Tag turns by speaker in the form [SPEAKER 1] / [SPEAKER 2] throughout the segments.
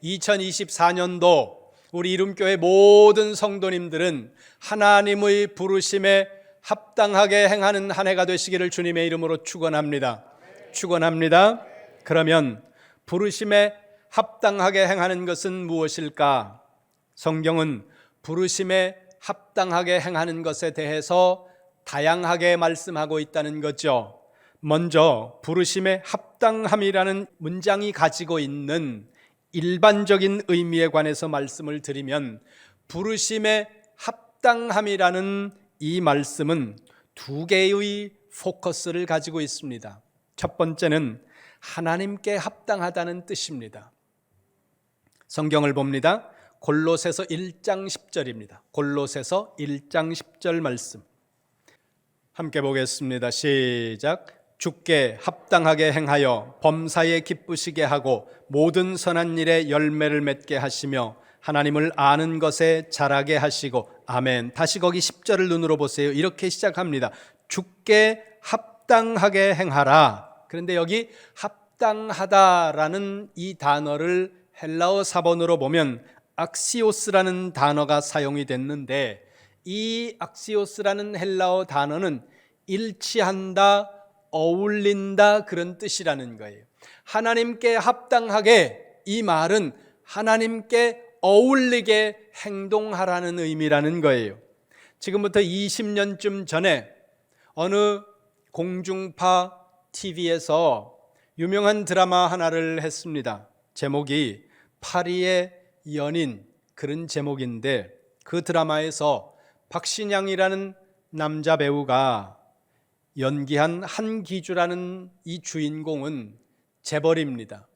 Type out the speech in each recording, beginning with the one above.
[SPEAKER 1] 2024년도 우리 이름교회 모든 성도님들은 하나님의 부르심에 합당하게 행하는 한 해가 되시기를 주님의 이름으로 축원합니다. 축원합니다. 그러면 부르심에 합당하게 행하는 것은 무엇일까? 성경은 부르심에 합당하게 행하는 것에 대해서 다양하게 말씀하고 있다는 거죠. 먼저 부르심에 합당함이라는 문장이 가지고 있는 일반적인 의미에 관해서 말씀을 드리면, 부르심에 합당함이라는 이 말씀은 두 개의 포커스를 가지고 있습니다. 첫 번째는 하나님께 합당하다는 뜻입니다. 성경을 봅니다. 골로새서 1장 10절입니다. 골로새서 1장 10절 말씀 함께 보겠습니다. 시작. 주께 합당하게 행하여 범사에 기쁘시게 하고 모든 선한 일에 열매를 맺게 하시며 하나님을 아는 것에 자라게 하시고. 아멘. 다시 거기 10절을 눈으로 보세요. 이렇게 시작합니다. 주께 합당하게 행하라. 그런데 여기 합당하다라는 이 단어를 헬라어 사본으로 보면 악시오스라는 단어가 사용이 됐는데, 이 악시오스라는 헬라어 단어는 일치한다, 어울린다, 그런 뜻이라는 거예요. 하나님께 합당하게, 이 말은 하나님께 어울리게 행동하라는 의미라는 거예요. 지금부터 20년쯤 전에 어느 공중파 TV에서 유명한 드라마 하나를 했습니다. 제목이 파리의 연인, 그런 제목인데, 그 드라마에서 박신양이라는 남자 배우가 연기한 한기주라는 이 주인공은 재벌입니다.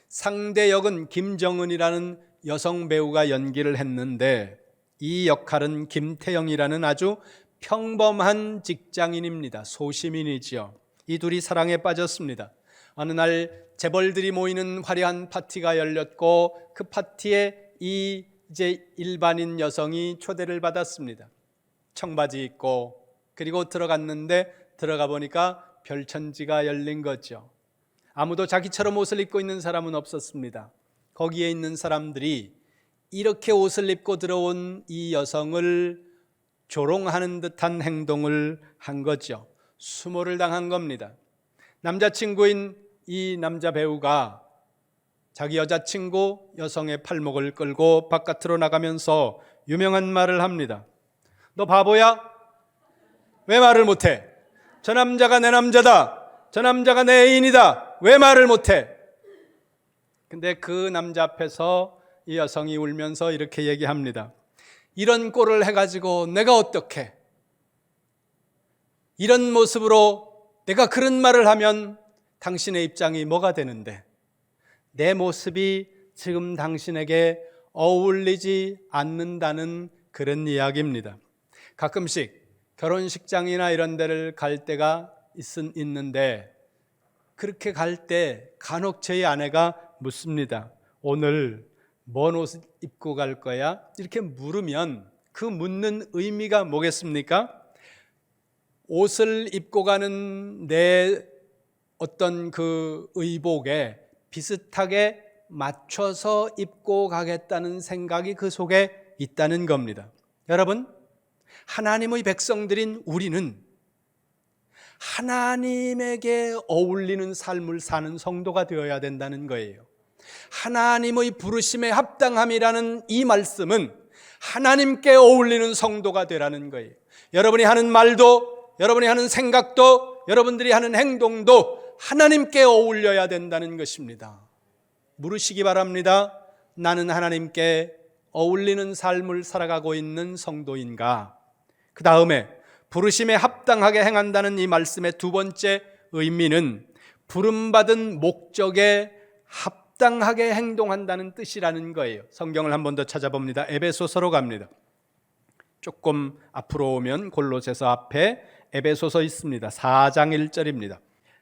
[SPEAKER 1] 상대 역은 김정은이라는 여성 배우가 연기를 했는데, 이 역할은 김태영이라는 아주 평범한 직장인입니다. 소시민이지요. 이 둘이 사랑에 빠졌습니다. 어느 날 재벌들이 모이는 화려한 파티가 열렸고, 그 파티에 이 이제 일반인 여성이 초대를 받았습니다. 청바지 입고, 그리고 들어갔는데 들어가 보니까 별천지가 열린 거죠. 아무도 자기처럼 옷을 입고 있는 사람은 없었습니다. 거기에 있는 사람들이 이렇게 옷을 입고 들어온 이 여성을 조롱하는 듯한 행동을 한 거죠. 수모를 당한 겁니다. 남자친구인 이 남자 배우가 자기 여자친구 여성의 팔목을 끌고 바깥으로 나가면서 유명한 말을 합니다. 너 바보야? 왜 말을 못해? 저 남자가 내 남자다. 저 남자가 내 애인이다. 왜 말을 못해? 근데 그 남자 앞에서 이 여성이 울면서 이렇게 얘기합니다. 이런 꼴을 해가지고 내가 어떡해? 이런 모습으로 내가 그런 말을 하면 당신의 입장이 뭐가 되는데, 내 모습이 지금 당신에게 어울리지 않는다는 그런 이야기입니다. 가끔씩 결혼식장이나 이런 데를 갈 때가 있는데, 그렇게 갈 때 간혹 저희 아내가 묻습니다. 오늘 뭔 옷을 입고 갈 거야? 이렇게 물으면 그 묻는 의미가 뭐겠습니까? 옷을 입고 가는 내 어떤 그 의복에 비슷하게 맞춰서 입고 가겠다는 생각이 그 속에 있다는 겁니다. 여러분, 하나님의 백성들인 우리는 하나님에게 어울리는 삶을 사는 성도가 되어야 된다는 거예요. 하나님의 부르심에 합당함이라는 이 말씀은 하나님께 어울리는 성도가 되라는 거예요. 여러분이 하는 말도, 여러분이 하는 생각도, 여러분들이 하는 행동도 하나님께 어울려야 된다는 것입니다. 물으시기 바랍니다. 나는 하나님께 어울리는 삶을 살아가고 있는 성도인가? 그 다음에 부르심에 합당하게 행한다는 이 말씀의 두 번째 의미는 부름받은 목적에 합당하게 행동한다는 뜻이라는 거예요. 성경을 한 번 더 찾아봅니다. 에베소서로 갑니다. 조금 앞으로 오면 골로새서 앞에 에베소서 있습니다. 4장 1절입니다.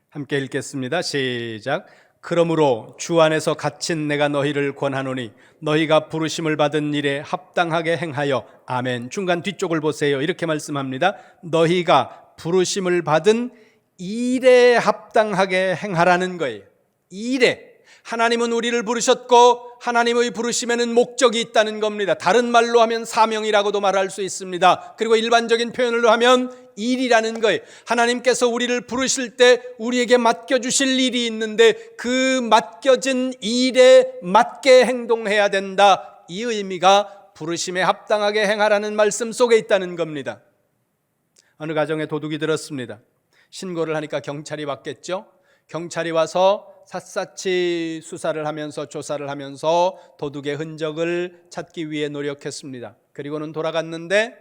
[SPEAKER 1] 함께 읽겠습니다. 시작. 그러므로 주 안에서 갇힌 내가 너희를 권하노니 너희가 부르심을 받은 일에 합당하게 행하여. 아멘. 중간 뒤쪽을 보세요. 이렇게 말씀합니다. 너희가 부르심을 받은 일에 합당하게 행하라는 거예요. 일에. 하나님은 우리를 부르셨고 하나님의 부르심에는 목적이 있다는 겁니다. 다른 말로 하면 사명이라고도 말할 수 있습니다. 그리고 일반적인 표현으로 하면 일이라는 거예요. 하나님께서 우리를 부르실 때 우리에게 맡겨주실 일이 있는데 그 맡겨진 일에 맞게 행동해야 된다. 이 의미가 부르심에 합당하게 행하라는 말씀 속에 있다는 겁니다. 어느 가정에 도둑이 들었습니다. 신고를 하니까 경찰이 왔겠죠. 경찰이 와서 샅샅이 수사를 하면서 조사를 하면서 도둑의 흔적을 찾기 위해 노력했습니다. 그리고는 돌아갔는데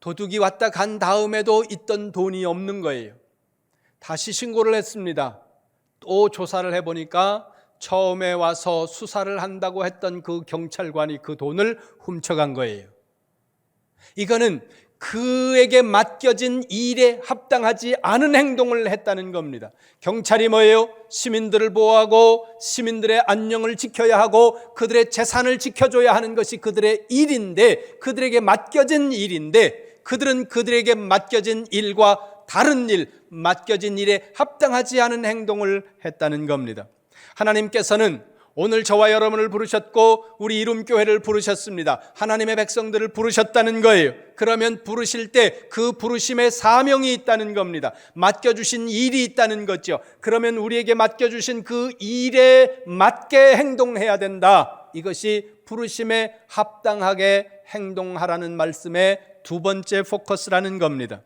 [SPEAKER 1] 도둑이 왔다 간 다음에도 있던 돈이 없는 거예요. 다시 신고를 했습니다. 또 조사를 해보니까 처음에 와서 수사를 한다고 했던 그 경찰관이 그 돈을 훔쳐간 거예요. 이거는 그에게 맡겨진 일에 합당하지 않은 행동을 했다는 겁니다. 경찰이 뭐예요? 시민들을 보호하고 시민들의 안녕을 지켜야 하고 그들의 재산을 지켜줘야 하는 것이 그들의 일인데, 그들에게 맡겨진 일인데, 그들은 그들에게 맡겨진 일과 다른 일, 맡겨진 일에 합당하지 않은 행동을 했다는 겁니다. 하나님께서는 오늘 저와 여러분을 부르셨고 우리 이룸교회를 부르셨습니다. 하나님의 백성들을 부르셨다는 거예요. 그러면 부르실 때 그 부르심에 사명이 있다는 겁니다. 맡겨주신 일이 있다는 거죠. 그러면 우리에게 맡겨주신 그 일에 맞게 행동해야 된다. 이것이 부르심에 합당하게 행동하라는 말씀의 두 번째 포커스라는 겁니다.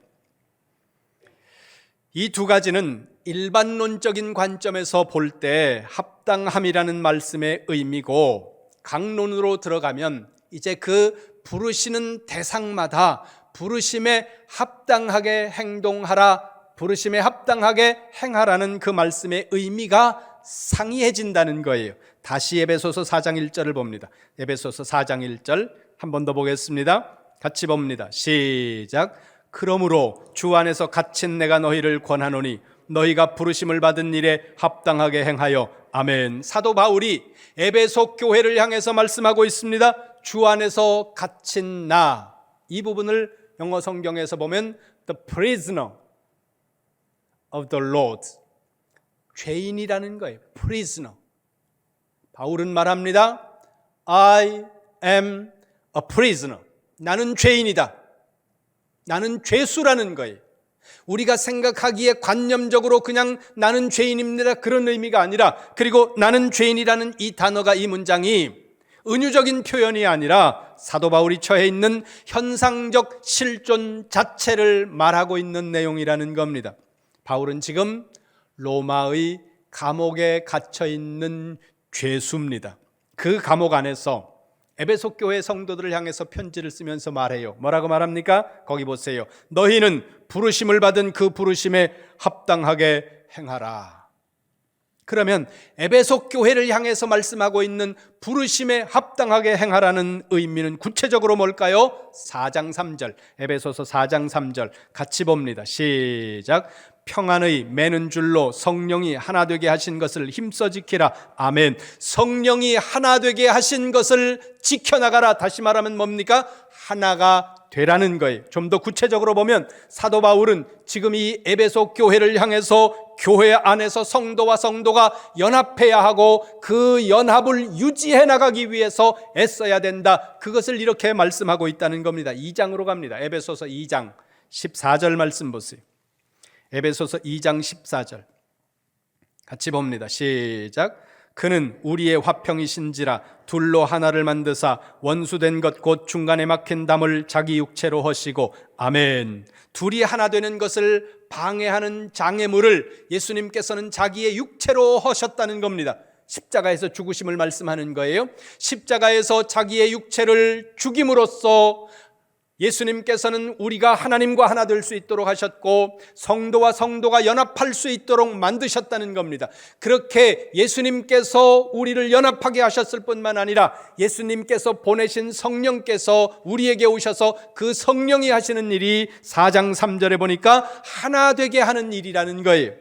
[SPEAKER 1] 이 두 가지는 일반론적인 관점에서 볼 때 합당함이라는 말씀의 의미고, 강론으로 들어가면 이제 그 부르시는 대상마다 부르심에 합당하게 행동하라, 부르심에 합당하게 행하라는 그 말씀의 의미가 상이해진다는 거예요. 다시 에베소서 4장 1절을 봅니다. 에베소서 4장 1절 한 번 더 보겠습니다. 같이 봅니다. 시작. 그러므로 주 안에서 갇힌 내가 너희를 권하노니 너희가 부르심을 받은 일에 합당하게 행하여. 아멘. 사도 바울이 에베소 교회를 향해서 말씀하고 있습니다. 주 안에서 갇힌 나, 이 부분을 영어 성경에서 보면 The prisoner of the Lord, 죄인이라는 거예요. prisoner. 바울은 말합니다. I am a prisoner. 나는 죄인이다. 나는 죄수라는 거예요. 우리가 생각하기에 관념적으로 그냥 나는 죄인입니다, 그런 의미가 아니라, 그리고 나는 죄인이라는 이 단어가, 이 문장이 은유적인 표현이 아니라 사도 바울이 처해 있는 현상적 실존 자체를 말하고 있는 내용이라는 겁니다. 바울은 지금 로마의 감옥에 갇혀 있는 죄수입니다. 그 감옥 안에서 에베소 교회 성도들을 향해서 편지를 쓰면서 말해요. 뭐라고 말합니까? 거기 보세요. 너희는 부르심을 받은 그 부르심에 합당하게 행하라. 그러면 에베소 교회를 향해서 말씀하고 있는 부르심에 합당하게 행하라는 의미는 구체적으로 뭘까요? 4장 3절, 에베소서 4장 3절 같이 봅니다. 시작. 평안의 매는 줄로 성령이 하나 되게 하신 것을 힘써 지키라. 아멘. 성령이 하나 되게 하신 것을 지켜나가라. 다시 말하면 뭡니까? 하나가 되라는 거예요. 좀 더 구체적으로 보면 사도 바울은 지금 이 에베소 교회를 향해서 교회 안에서 성도와 성도가 연합해야 하고 그 연합을 유지해 나가기 위해서 애써야 된다. 그것을 이렇게 말씀하고 있다는 겁니다. 2장으로 갑니다. 에베소서 2장 14절 말씀 보세요. 에베소서 2장 14절 같이 봅니다. 시작. 그는 우리의 화평이신지라 둘로 하나를 만드사 원수된 것 곧 중간에 막힌 담을 자기 육체로 허시고. 아멘. 둘이 하나 되는 것을 방해하는 장애물을 예수님께서는 자기의 육체로 허셨다는 겁니다. 십자가에서 죽으심을 말씀하는 거예요. 십자가에서 자기의 육체를 죽임으로써 예수님께서는 우리가 하나님과 하나 될 수 있도록 하셨고 성도와 성도가 연합할 수 있도록 만드셨다는 겁니다. 그렇게 예수님께서 우리를 연합하게 하셨을 뿐만 아니라 예수님께서 보내신 성령께서 우리에게 오셔서 그 성령이 하시는 일이 4장 3절에 보니까 하나 되게 하는 일이라는 거예요.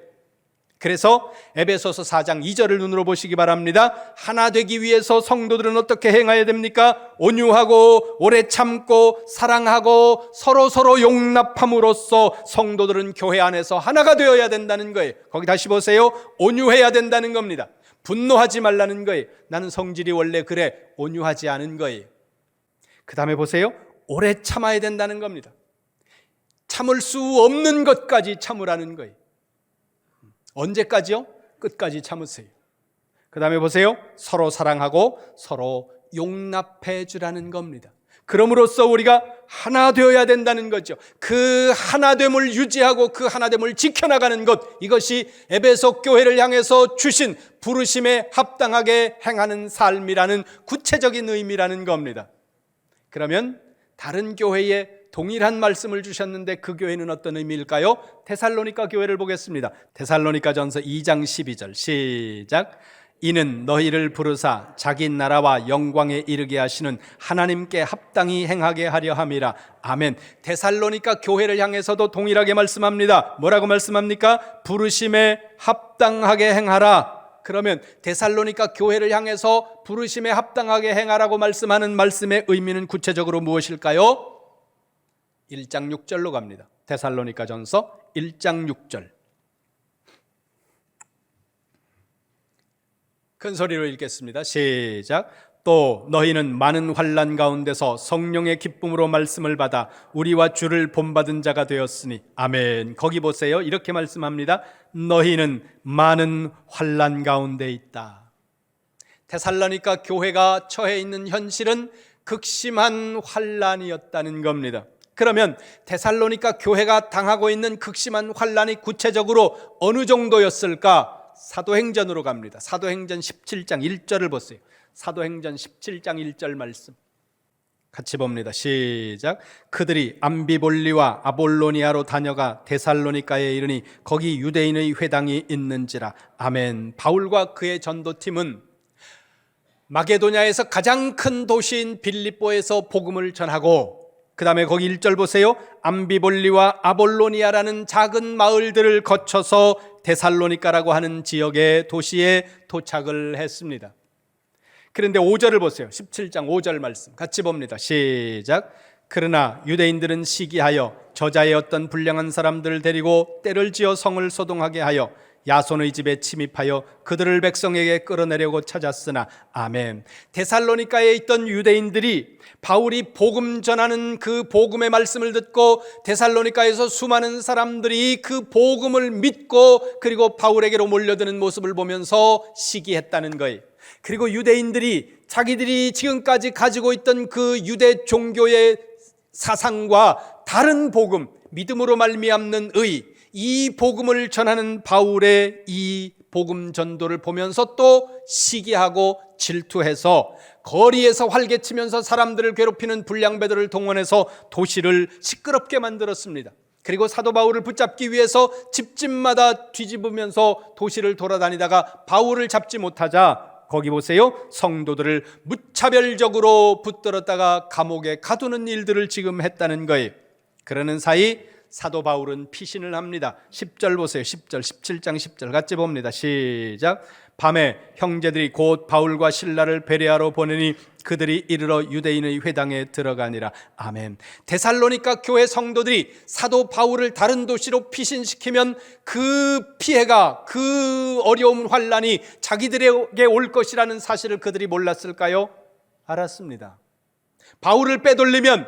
[SPEAKER 1] 그래서 에베소서 4장 2절을 눈으로 보시기 바랍니다. 하나 되기 위해서 성도들은 어떻게 행해야 됩니까? 온유하고 오래 참고 사랑하고 서로 용납함으로써 성도들은 교회 안에서 하나가 되어야 된다는 거예요. 거기 다시 보세요. 온유해야 된다는 겁니다. 분노하지 말라는 거예요. 나는 성질이 원래 그래. 온유하지 않은 거예요. 그 다음에 보세요. 오래 참아야 된다는 겁니다. 참을 수 없는 것까지 참으라는 거예요. 언제까지요? 끝까지 참으세요. 그 다음에 보세요. 서로 사랑하고 서로 용납해 주라는 겁니다. 그럼으로써 우리가 하나 되어야 된다는 거죠. 그 하나됨을 유지하고 그 하나됨을 지켜나가는 것, 이것이 에베소 교회를 향해서 주신 부르심에 합당하게 행하는 삶이라는 구체적인 의미라는 겁니다. 그러면 다른 교회에 동일한 말씀을 주셨는데 그 교회는 어떤 의미일까요? 데살로니가 교회를 보겠습니다. 데살로니가전서 2장 12절 시작. 이는 너희를 부르사 자기 나라와 영광에 이르게 하시는 하나님께 합당히 행하게 하려 함이라. 아멘. 데살로니가 교회를 향해서도 동일하게 말씀합니다. 뭐라고 말씀합니까? 부르심에 합당하게 행하라. 그러면 데살로니가 교회를 향해서 부르심에 합당하게 행하라고 말씀하는 말씀의 의미는 구체적으로 무엇일까요? 1장 6절로 갑니다. 데살로니가전서 1장 6절. 큰 소리로 읽겠습니다. 시작. 또 너희는 많은 환난 가운데서 성령의 기쁨으로 말씀을 받아 우리와 주를 본받은 자가 되었으니. 아멘. 거기 보세요. 이렇게 말씀합니다. 너희는 많은 환난 가운데 있다. 데살로니가 교회가 처해 있는 현실은 극심한 환난이었다는 겁니다. 그러면 데살로니가 교회가 당하고 있는 극심한 환난이 구체적으로 어느 정도였을까? 사도행전으로 갑니다. 사도행전 17장 1절을 보세요. 사도행전 17장 1절 말씀 같이 봅니다. 시작. 그들이 암비볼리와 아볼로니아로 다녀가 데살로니가에 이르니 거기 유대인의 회당이 있는지라. 아멘. 바울과 그의 전도팀은 마게도냐에서 가장 큰 도시인 빌립보에서 복음을 전하고, 그 다음에 거기 1절 보세요. 암비볼리와 아볼로니아라는 작은 마을들을 거쳐서 데살로니가라고 하는 지역의 도시에 도착을 했습니다. 그런데 5절을 보세요. 17장 5절 말씀 같이 봅니다. 시작. 그러나 유대인들은 시기하여 저자의 어떤 불량한 사람들을 데리고 때를 지어 성을 소동하게 하여 야손의 집에 침입하여 그들을 백성에게 끌어내려고 찾았으나. 아멘. 데살로니가에 있던 유대인들이 바울이 복음 전하는 그 복음의 말씀을 듣고 데살로니가에서 수많은 사람들이 그 복음을 믿고 그리고 바울에게로 몰려드는 모습을 보면서 시기했다는 거예요. 그리고 유대인들이 자기들이 지금까지 가지고 있던 그 유대 종교의 사상과 다른 복음, 믿음으로 말미암는 의, 이 복음을 전하는 바울의 이 복음 전도를 보면서 또 시기하고 질투해서 거리에서 활개치면서 사람들을 괴롭히는 불량배들을 동원해서 도시를 시끄럽게 만들었습니다. 그리고 사도 바울을 붙잡기 위해서 집집마다 뒤집으면서 도시를 돌아다니다가 바울을 잡지 못하자 거기 보세요. 성도들을 무차별적으로 붙들었다가 감옥에 가두는 일들을 지금 했다는 거예요. 그러는 사이 사도 바울은 피신을 합니다. 10절 보세요. 10절, 17장 10절 같이 봅니다. 시작. 밤에 형제들이 곧 바울과 실라를 베레아로 보내니 그들이 이르러 유대인의 회당에 들어가니라. 아멘. 데살로니가 교회 성도들이 사도 바울을 다른 도시로 피신시키면 그 피해가, 그 어려운 환난이 자기들에게 올 것이라는 사실을 그들이 몰랐을까요? 알았습니다. 바울을 빼돌리면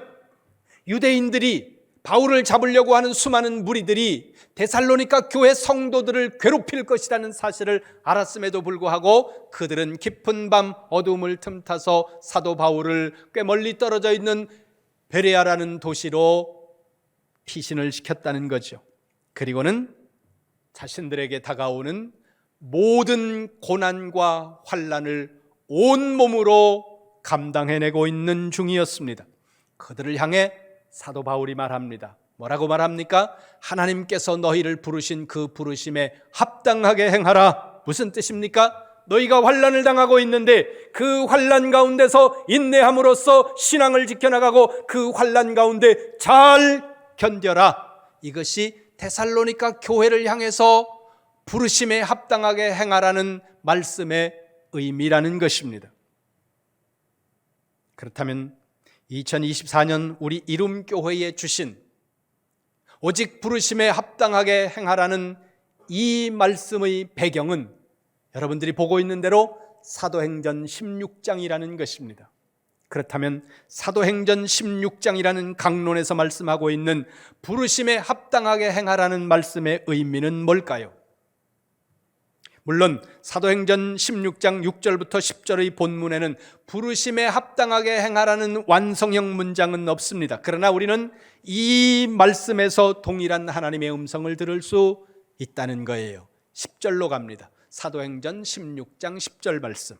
[SPEAKER 1] 유대인들이, 바울을 잡으려고 하는 수많은 무리들이 데살로니가 교회 성도들을 괴롭힐 것이라는 사실을 알았음에도 불구하고 그들은 깊은 밤 어둠을 틈타서 사도 바울을 꽤 멀리 떨어져 있는 베레아라는 도시로 피신을 시켰다는 거죠. 그리고는 자신들에게 다가오는 모든 고난과 환난을 온몸으로 감당해내고 있는 중이었습니다. 그들을 향해 사도 바울이 말합니다. 뭐라고 말합니까? 하나님께서 너희를 부르신 그 부르심에 합당하게 행하라. 무슨 뜻입니까? 너희가 환난을 당하고 있는데 그 환난 가운데서 인내함으로써 신앙을 지켜나가고 그 환난 가운데 잘 견뎌라. 이것이 데살로니가 교회를 향해서 부르심에 합당하게 행하라는 말씀의 의미라는 것입니다. 그렇다면 2024년 우리 이룸교회에 주신 오직 부르심에 합당하게 행하라는 이 말씀의 배경은 여러분들이 보고 있는 대로 사도행전 16장이라는 것입니다. 그렇다면 사도행전 16장이라는 강론에서 말씀하고 있는 부르심에 합당하게 행하라는 말씀의 의미는 뭘까요? 물론 사도행전 16장 6절부터 10절의 본문에는 부르심에 합당하게 행하라는 완성형 문장은 없습니다. 그러나 우리는 이 말씀에서 동일한 하나님의 음성을 들을 수 있다는 거예요. 10절로 갑니다. 사도행전 16장 10절 말씀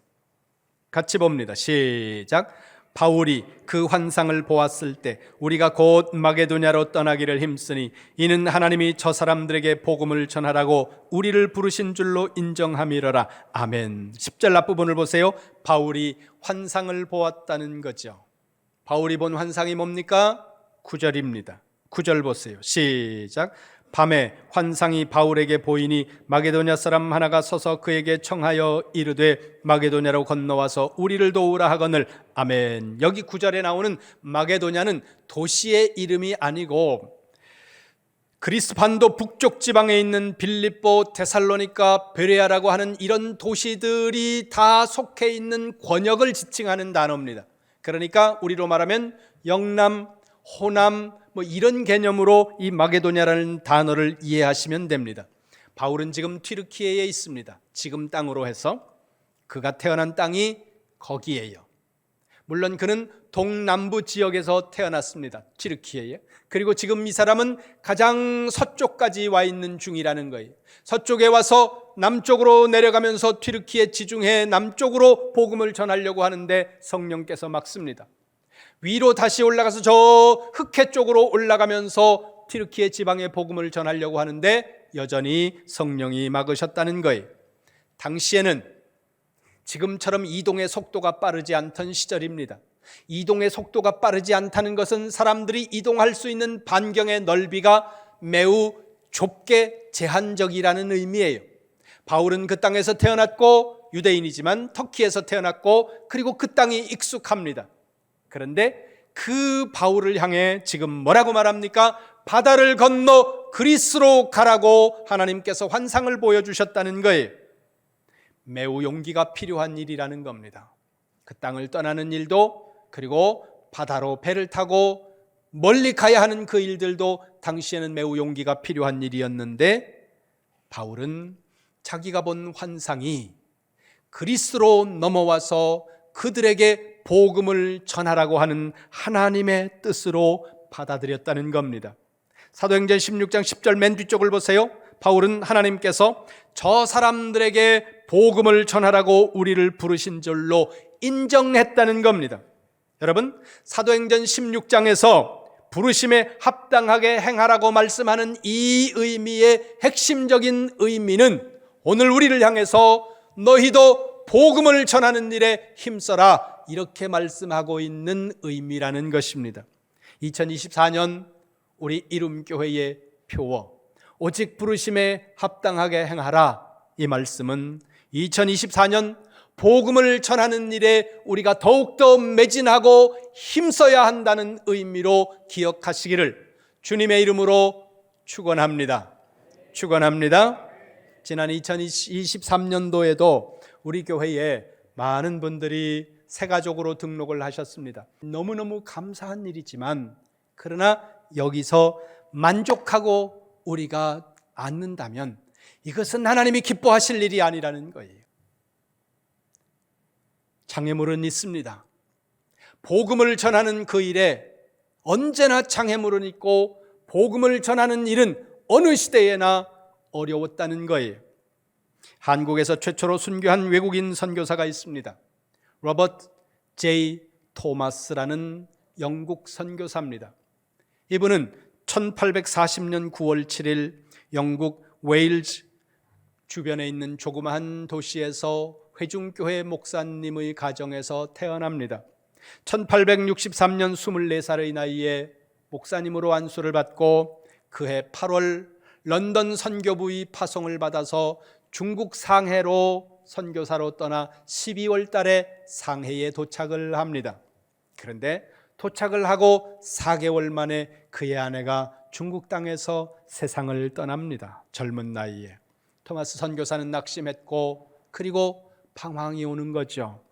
[SPEAKER 1] 같이 봅니다. 시작. 바울이 그 환상을 보았을 때 우리가 곧 마게도냐로 떠나기를 힘쓰니 이는 하나님이 저 사람들에게 복음을 전하라고 우리를 부르신 줄로 인정함이러라. 아멘. 10절 앞부분을 보세요. 바울이 환상을 보았다는 거죠. 바울이 본 환상이 뭡니까? 9절입니다. 9절 보세요. 시작. 밤에 환상이 바울에게 보이니 마게도냐 사람 하나가 서서 그에게 청하여 이르되 마게도냐로 건너와서 우리를 도우라 하거늘. 아멘. 여기 9절에 나오는 마게도냐는 도시의 이름이 아니고 그리스 반도 북쪽 지방에 있는 빌립보, 데살로니가, 베레아라고 하는 이런 도시들이 다 속해 있는 권역을 지칭하는 단어입니다. 그러니까 우리로 말하면 영남, 호남 이런 개념으로 이 마게도냐라는 단어를 이해하시면 됩니다. 바울은 지금 튀르키예에 있습니다. 지금 땅으로 해서 그가 태어난 땅이 거기에요. 물론 그는 동남부 지역에서 태어났습니다. 튀르키예에. 그리고 지금 이 사람은 가장 서쪽까지 와 있는 중이라는 거예요. 서쪽에 와서 남쪽으로 내려가면서 튀르키예 지중해 남쪽으로 복음을 전하려고 하는데 성령께서 막습니다. 위로 다시 올라가서 저 흑해 쪽으로 올라가면서 튀르키예 지방의 복음을 전하려고 하는데 여전히 성령이 막으셨다는 거예요. 당시에는 지금처럼 이동의 속도가 빠르지 않던 시절입니다. 이동의 속도가 빠르지 않다는 것은 사람들이 이동할 수 있는 반경의 넓이가 매우 좁게 제한적이라는 의미예요. 바울은 그 땅에서 태어났고 유대인이지만 터키에서 태어났고 그리고 그 땅이 익숙합니다. 그런데 그 바울을 향해 지금 뭐라고 말합니까? 바다를 건너 그리스로 가라고 하나님께서 환상을 보여주셨다는 거예요. 매우 용기가 필요한 일이라는 겁니다. 그 땅을 떠나는 일도 그리고 바다로 배를 타고 멀리 가야 하는 그 일들도 당시에는 매우 용기가 필요한 일이었는데 바울은 자기가 본 환상이 그리스로 넘어와서 그들에게 복음을 전하라고 하는 하나님의 뜻으로 받아들였다는 겁니다. 사도행전 16장 10절 맨 뒤쪽을 보세요. 바울은 하나님께서 저 사람들에게 복음을 전하라고 우리를 부르신 줄로 인정했다는 겁니다. 여러분, 사도행전 16장에서 부르심에 합당하게 행하라고 말씀하는 이 의미의 핵심적인 의미는 오늘 우리를 향해서 너희도 복음을 전하는 일에 힘써라 이렇게 말씀하고 있는 의미라는 것입니다. 2024년 우리 이룸교회의 표어 오직 부르심에 합당하게 행하라 이 말씀은 2024년 복음을 전하는 일에 우리가 더욱더 매진하고 힘써야 한다는 의미로 기억하시기를 주님의 이름으로 축원합니다. 축원합니다. 지난 2023년도에도 우리 교회에 많은 분들이 새가족으로 등록을 하셨습니다. 너무너무 감사한 일이지만 그러나 여기서 만족하고 우리가 않는다면 이것은 하나님이 기뻐하실 일이 아니라는 거예요. 장애물은 있습니다. 복음을 전하는 그 일에 언제나 장애물은 있고 복음을 전하는 일은 어느 시대에나 어려웠다는 거예요. 한국에서 최초로 순교한 외국인 선교사가 있습니다. 로버트 J. 토마스라는 영국 선교사입니다. 이분은 1840년 9월 7일 영국 웨일즈 주변에 있는 조그마한 도시에서 회중교회 목사님의 가정에서 태어납니다. 1863년 24살의 나이에 목사님으로 안수를 받고 그해 8월 런던 선교부의 파송을 받아서 중국 상해로 선교사로 떠나 12월 달에 상해에 도착을 합니다. 그런데 도착을 하고 4개월 만에 그의 아내가 중국 땅에서 세상을 떠납니다. 젊은 나이에. 토마스 선교사는 낙심했고 그리고 방황이 오는 거죠.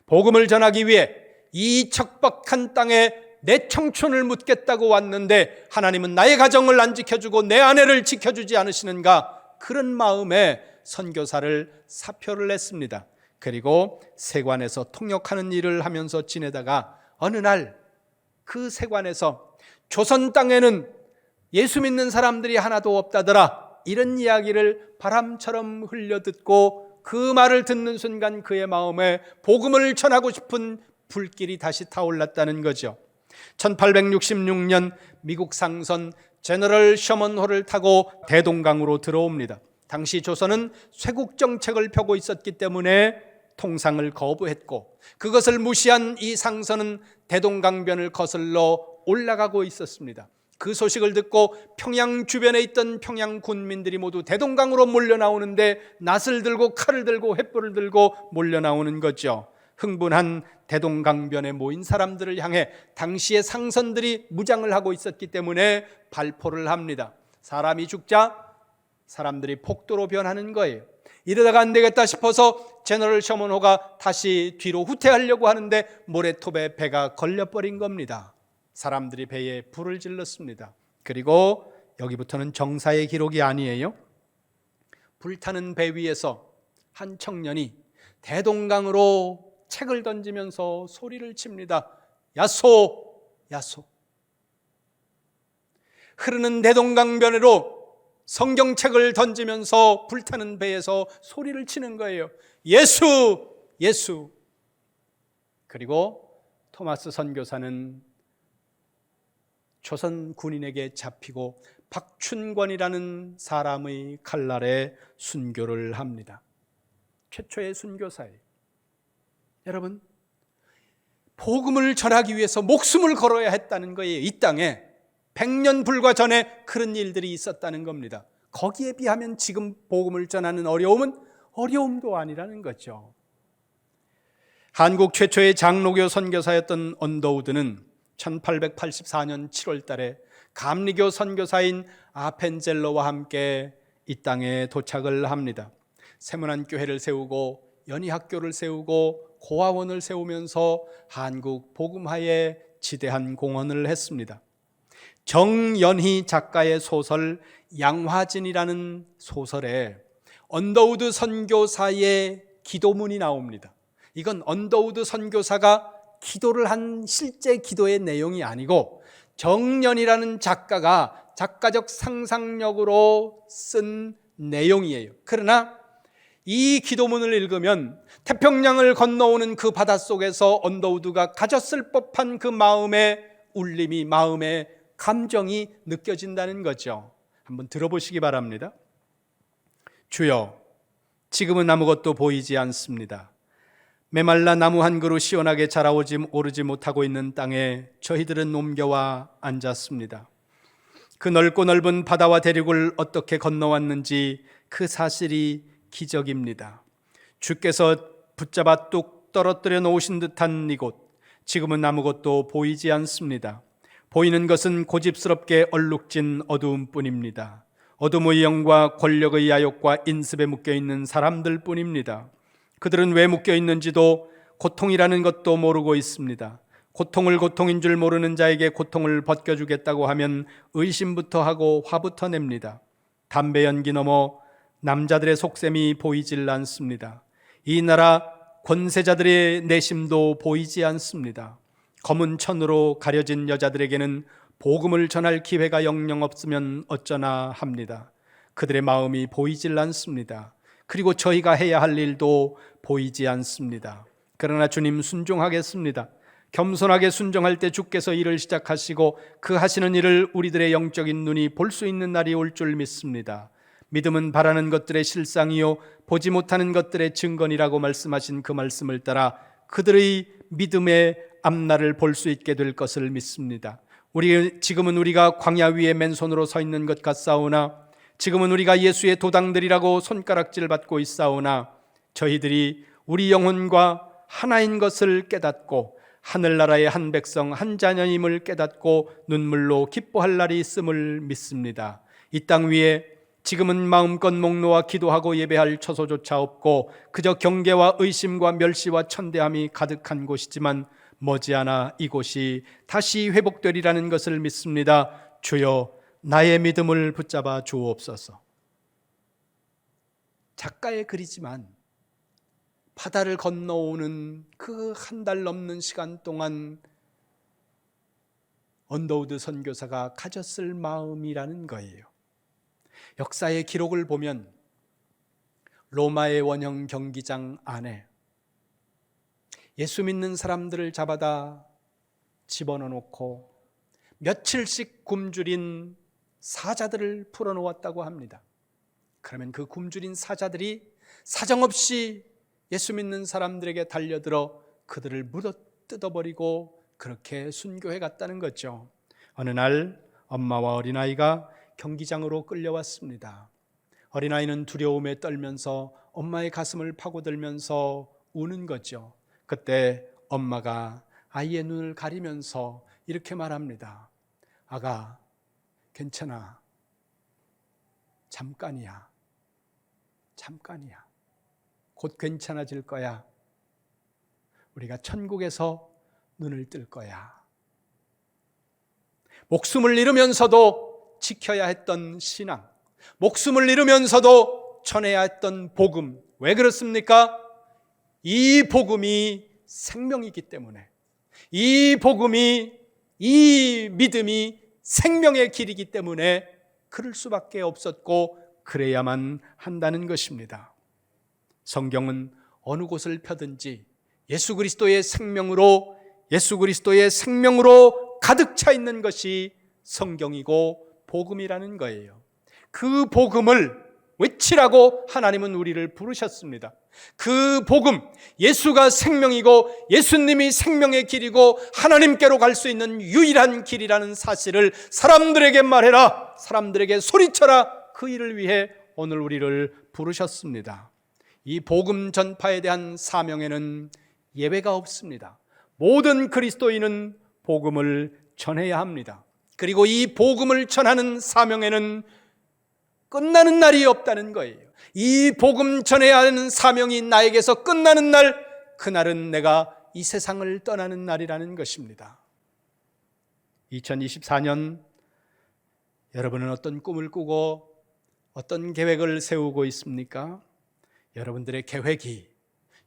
[SPEAKER 1] 복음을 전하기 위해 이 척박한 땅에 내 청춘을 묻겠다고 왔는데 하나님은 나의 가정을 안 지켜주고 내 아내를 지켜주지 않으시는가? 그런 마음에 선교사를 사표를 냈습니다. 그리고 세관에서 통역하는 일을 하면서 지내다가 어느 날 그 세관에서 조선 땅에는 예수 믿는 사람들이 하나도 없다더라, 이런 이야기를 바람처럼 흘려듣고 그 말을 듣는 순간 그의 마음에 복음을 전하고 싶은 불길이 다시 타올랐다는 거죠. 1866년 미국 상선 제너럴 셔먼호를 타고 대동강으로 들어옵니다. 당시 조선은 쇄국 정책을 펴고 있었기 때문에 통상을 거부했고 그것을 무시한 이 상선은 대동강변을 거슬러 올라가고 있었습니다. 그 소식을 듣고 평양 주변에 있던 평양 군민들이 모두 대동강으로 몰려 나오는데 낫을 들고 칼을 들고 횃불을 들고 몰려 나오는 거죠. 흥분한 대동강변에 모인 사람들을 향해 당시의 상선들이 무장을 하고 있었기 때문에 발포를 합니다. 사람이 죽자 사람들이 폭도로 변하는 거예요. 이러다가 안 되겠다 싶어서 제너럴 셔먼호가 다시 뒤로 후퇴하려고 하는데 모래톱에 배가 걸려버린 겁니다. 사람들이 배에 불을 질렀습니다. 그리고 여기부터는 정사의 기록이 아니에요. 불타는 배 위에서 한 청년이 대동강으로 책을 던지면서 소리를 칩니다. 야소, 야소. 흐르는 대동강변으로 성경책을 던지면서 불타는 배에서 소리를 치는 거예요. 예수, 예수. 그리고 토마스 선교사는 조선 군인에게 잡히고 박춘권이라는 사람의 칼날에 순교를 합니다. 최초의 순교사예요. 여러분, 복음을 전하기 위해서 목숨을 걸어야 했다는 거예요. 이 땅에 100년 불과 전에 그런 일들이 있었다는 겁니다. 거기에 비하면 지금 복음을 전하는 어려움은 어려움도 아니라는 거죠. 한국 최초의 장로교 선교사였던 언더우드는 1884년 7월 달에 감리교 선교사인 아펜젤러와 함께 이 땅에 도착을 합니다. 세문안교회를 세우고 연희학교를 세우고 고아원을 세우면서 한국 복음화에 지대한 공헌을 했습니다. 정연희 작가의 소설 양화진이라는 소설에 언더우드 선교사의 기도문이 나옵니다. 이건 언더우드 선교사가 기도를 한 실제 기도의 내용이 아니고 정연이라는 작가가 작가적 상상력으로 쓴 내용이에요. 그러나 이 기도문을 읽으면 태평양을 건너오는 그 바닷속에서 언더우드가 가졌을 법한 그 마음의 울림이, 마음의 감정이 느껴진다는 거죠. 한번 들어보시기 바랍니다. 주여, 지금은 아무것도 보이지 않습니다. 메말라 나무 한 그루 시원하게 오르지 못하고 있는 땅에 저희들은 옮겨와 앉았습니다. 그 넓고 넓은 바다와 대륙을 어떻게 건너왔는지 그 사실이 기적입니다. 주께서 붙잡아 뚝 떨어뜨려 놓으신 듯한 이곳, 지금은 아무것도 보이지 않습니다. 보이는 것은 고집스럽게 얼룩진 어두움뿐입니다. 어둠의 영과 권력의 야욕과 인습에 묶여있는 사람들 뿐입니다. 그들은 왜 묶여있는지도 고통이라는 것도 모르고 있습니다. 고통을 고통인 줄 모르는 자에게 고통을 벗겨주겠다고 하면 의심부터 하고 화부터 냅니다. 담배 연기 넘어 남자들의 속셈이 보이질 않습니다. 이 나라 권세자들의 내심도 보이지 않습니다. 검은 천으로 가려진 여자들에게는 복음을 전할 기회가 영영 없으면 어쩌나 합니다. 그들의 마음이 보이질 않습니다. 그리고 저희가 해야 할 일도 보이지 않습니다. 그러나 주님 순종하겠습니다. 겸손하게 순종할 때 주께서 일을 시작하시고 그 하시는 일을 우리들의 영적인 눈이 볼 수 있는 날이 올 줄 믿습니다. 믿음은 바라는 것들의 실상이요 보지 못하는 것들의 증거니라고 말씀하신 그 말씀을 따라 그들의 믿음의 앞날을 볼 수 있게 될 것을 믿습니다. 지금은 우리가 광야 위에 맨손으로 서 있는 것 같사오나 지금은 우리가 예수의 도당들이라고 손가락질 받고 있사오나 저희들이 우리 영혼과 하나인 것을 깨닫고 하늘나라의 한 백성 한 자녀임을 깨닫고 눈물로 기뻐할 날이 있음을 믿습니다. 이 땅 위에 지금은 마음껏 목놓아 기도하고 예배할 처소조차 없고 그저 경계와 의심과 멸시와 천대함이 가득한 곳이지만 머지않아 이곳이 다시 회복되리라는 것을 믿습니다. 주여 나의 믿음을 붙잡아 주옵소서. 작가의 글이지만 바다를 건너오는 그 한 달 넘는 시간 동안 언더우드 선교사가 가졌을 마음이라는 거예요. 역사의 기록을 보면 로마의 원형 경기장 안에 예수 믿는 사람들을 잡아다 집어넣어 놓고 며칠씩 굶주린 사자들을 풀어놓았다고 합니다. 그러면 그 굶주린 사자들이 사정없이 예수 믿는 사람들에게 달려들어 그들을 물어 뜯어버리고 그렇게 순교해 갔다는 거죠. 어느 날 엄마와 어린아이가 경기장으로 끌려왔습니다. 어린아이는 두려움에 떨면서 엄마의 가슴을 파고들면서 우는 거죠. 그때 엄마가 아이의 눈을 가리면서 이렇게 말합니다. 아가, 괜찮아. 잠깐이야. 잠깐이야. 곧 괜찮아질 거야. 우리가 천국에서 눈을 뜰 거야. 목숨을 잃으면서도 지켜야 했던 신앙, 목숨을 잃으면서도 전해야 했던 복음. 왜 그렇습니까? 이 복음이 생명이기 때문에, 이 복음이, 이 믿음이 생명의 길이기 때문에 그럴 수밖에 없었고 그래야만 한다는 것입니다. 성경은 어느 곳을 펴든지 예수 그리스도의 생명으로 가득 차 있는 것이 성경이고 복음이라는 거예요. 그 복음을 외치라고 하나님은 우리를 부르셨습니다. 그 복음, 예수가 생명이고 예수님이 생명의 길이고 하나님께로 갈 수 있는 유일한 길이라는 사실을 사람들에게 말해라, 사람들에게 소리쳐라. 그 일을 위해 오늘 우리를 부르셨습니다. 이 복음 전파에 대한 사명에는 예외가 없습니다. 모든 그리스도인은 복음을 전해야 합니다. 그리고 이 복음을 전하는 사명에는 끝나는 날이 없다는 거예요. 이 복음 전해야 하는 사명이 나에게서 끝나는 날, 그날은 내가 이 세상을 떠나는 날이라는 것입니다. 2024년 여러분은 어떤 꿈을 꾸고 어떤 계획을 세우고 있습니까? 여러분들의 계획이,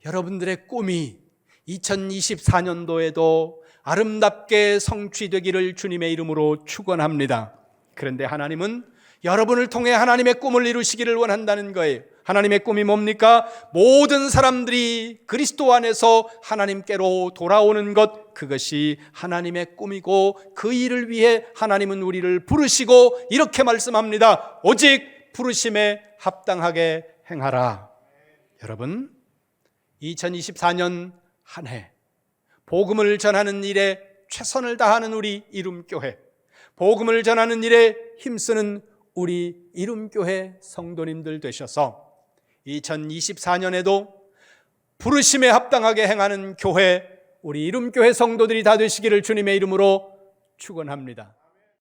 [SPEAKER 1] 여러분들의 꿈이 2024년도에도 아름답게 성취되기를 주님의 이름으로 축원합니다. 그런데 하나님은 여러분을 통해 하나님의 꿈을 이루시기를 원한다는 거예요. 하나님의 꿈이 뭡니까? 모든 사람들이 그리스도 안에서 하나님께로 돌아오는 것, 그것이 하나님의 꿈이고 그 일을 위해 하나님은 우리를 부르시고 이렇게 말씀합니다. 오직 부르심에 합당하게 행하라. 여러분, 2024년 한 해 복음을 전하는 일에 최선을 다하는 우리 이룸교회, 복음을 전하는 일에 힘쓰는 우리 이룸교회 성도님들 되셔서 2024년에도 부르심에 합당하게 행하는 교회, 우리 이룸교회 성도들이 다 되시기를 주님의 이름으로 축원합니다.